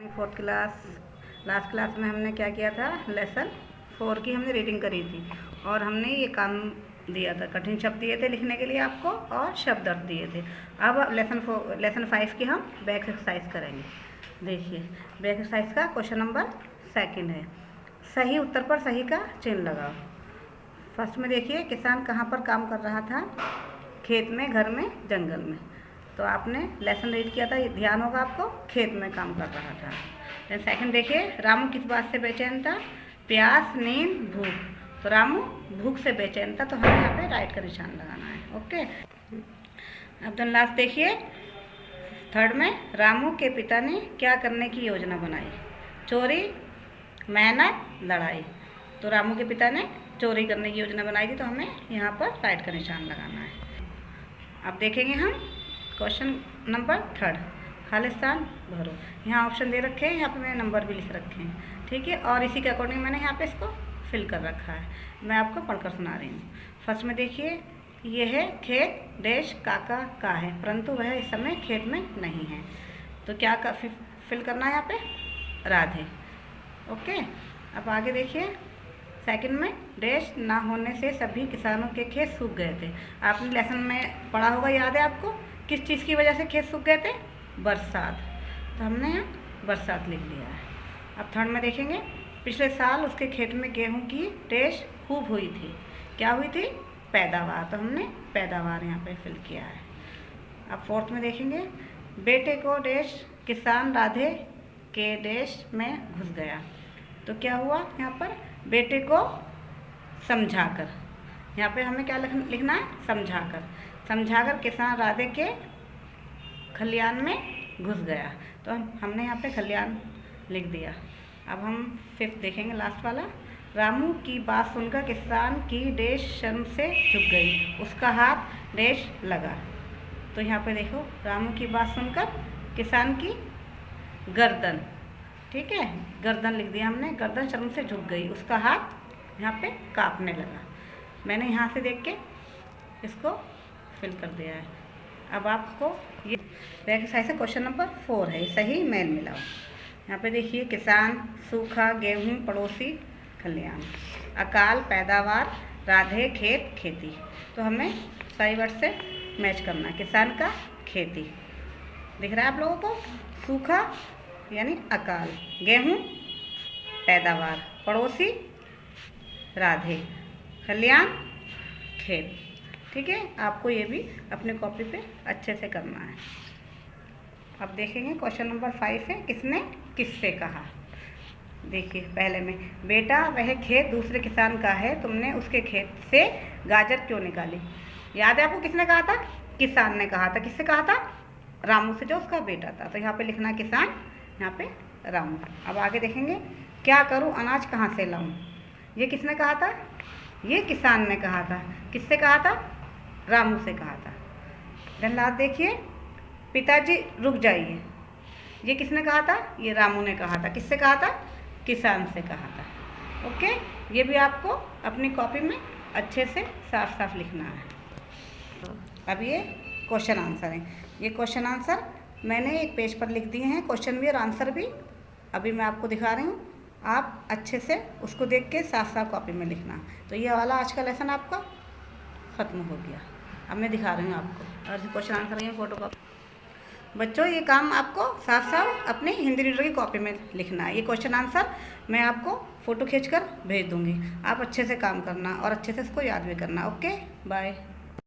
Fourth class last class में हमने क्या किया था, लेसन 4 की हमने रीडिंग करी थी और हमने ये काम दिया था, कठिन शब्द दिए थे लिखने के लिए आपको और शब्द अर्थ दिए थे। अब लेसन 5 की हम बैक एक्सरसाइज करेंगे। देखिए बैक एक्सरसाइज का क्वेश्चन नंबर 2 है, सही उत्तर पर सही का चिन्ह लगाओ। फर्स्ट में देखिए किसान कहाँ पर काम कर रहा था, खेत में, घर में, जंगल में। तो आपने लेसन रीड किया था, ये ध्यान होगा आपको, खेत में काम कर रहा था। देन सेकंड देखिए, रामू किस बात से बेचैन था, प्यास, नींद, भूख। तो रामू भूख से बेचैन था, तो हमें यहाँ पे राइट का निशान लगाना है। ओके, अब देन लास्ट देखिए, थर्ड में रामू के पिता ने क्या करने की योजना बनाई, चोरी, मेहनत, लड़ाई। तो रामू के पिता ने चोरी करने की योजना बनाई थी, तो हमें यहाँ पर राइट का निशान लगाना है। अब देखेंगे हम क्वेश्चन नंबर 3, खाली स्थान भरो। यहाँ ऑप्शन दे रखे हैं, यहाँ पे मैंने नंबर भी लिख रखे हैं, ठीक है, और इसी के अकॉर्डिंग मैंने यहाँ पे इसको फिल कर रखा है। मैं आपको पढ़कर सुना रही हूँ। फर्स्ट में देखिए, ये है खेत, देश काका का है, परंतु वह इस समय खेत में नहीं है। तो क्या फिल करना है यहाँ पे, राधे। ओके, अब आगे देखिए, सेकंड में देश ना होने से सभी किसानों के खेत सूख गए थे। आपने लेसन में पढ़ा होगा, याद है आपको, किस चीज़ की वजह से खेत सूख गए थे, बरसात। तो हमने यहाँ बरसात लिख लिया है। अब थर्ड में देखेंगे, पिछले साल उसके खेत में गेहूं की देश खूब हुई थी। क्या हुई थी, पैदावार। तो हमने पैदावार यहाँ पे फिल किया है। अब फोर्थ में देखेंगे, बेटे को देश किसान राधे के देश में घुस गया। तो क्या हुआ यहाँ पर, बेटे को समझाकर। यहाँ पे हमें क्या लिखना है, समझाकर। समझाकर किसान राधे के खलियान में घुस गया। तो हमने यहाँ पे खलियान लिख दिया। अब हम फिफ्थ देखेंगे, लास्ट वाला, रामू की बात सुनकर किसान की देश शर्म से झुक गई, उसका हाथ देश लगा। तो यहाँ पे देखो, रामू की बात सुनकर किसान की गर्दन, ठीक है, गर्दन लिख दिया हमने, गर्दन शर्म से झुक गई, उसका हाथ यहाँ पे कांपने लगा। मैंने यहाँ से देख के इसको फिल कर दिया है। अब आपको ये बैक एक्सरसाइज है, क्वेश्चन नंबर 4 है, सही मेल मिलाओ। यहाँ पे देखिए, किसान, सूखा, गेहूँ, पड़ोसी, खलियान, अकाल, पैदावार, राधे, खेत, खेती। तो हमें सही वर्ड से मैच करना है। किसान का खेती दिख रहा है आप लोगों को, सूखा यानी अकाल, गेहूँ, पैदावार, पड़ोसी, राधे, खलियान, खेत। ठीक है, आपको ये भी अपने कॉपी पे अच्छे से करना है। अब देखेंगे क्वेश्चन नंबर 5 है, किसने किससे कहा। देखिए पहले में, बेटा वह खेत दूसरे किसान का है, तुमने उसके खेत से गाजर क्यों निकाली। याद है आपको, किसने कहा था, किसान ने कहा था। किससे कहा था, रामू से, जो उसका बेटा था। तो यहाँ पे लिखना किसान, यहाँ पे रामू। अब आगे देखेंगे, क्या करूँ, अनाज कहाँ से लाऊं। ये किसने कहा था, ये किसान ने कहा था। किससे कहा था, रामू से कहा था। देन लास्ट देखिए, पिताजी रुक जाइए, ये किसने कहा था, ये रामू ने कहा था। किससे कहा था, किसान से कहा था। ओके, ये भी आपको अपनी कॉपी में अच्छे से साफ साफ लिखना है। अब ये क्वेश्चन आंसर है, ये क्वेश्चन आंसर मैंने एक पेज पर लिख दिए हैं, क्वेश्चन भी और आंसर भी अभी मैं आपको दिखा रही हूँ। आप अच्छे से उसको देख के साफ साफ कॉपी में लिखना। तो ये वाला आज का लेसन आपका ख़त्म हो गया। अब मैं दिखा रही हूँ आपको, और क्वेश्चन आंसर ये फोटो कॉपी। बच्चों ये काम आपको साफ साफ अपने हिंदी रीडर की कॉपी में लिखना है। ये क्वेश्चन आंसर मैं आपको फ़ोटो खींचकर भेज दूँगी, आप अच्छे से काम करना और अच्छे से इसको याद भी करना। Okay, bye.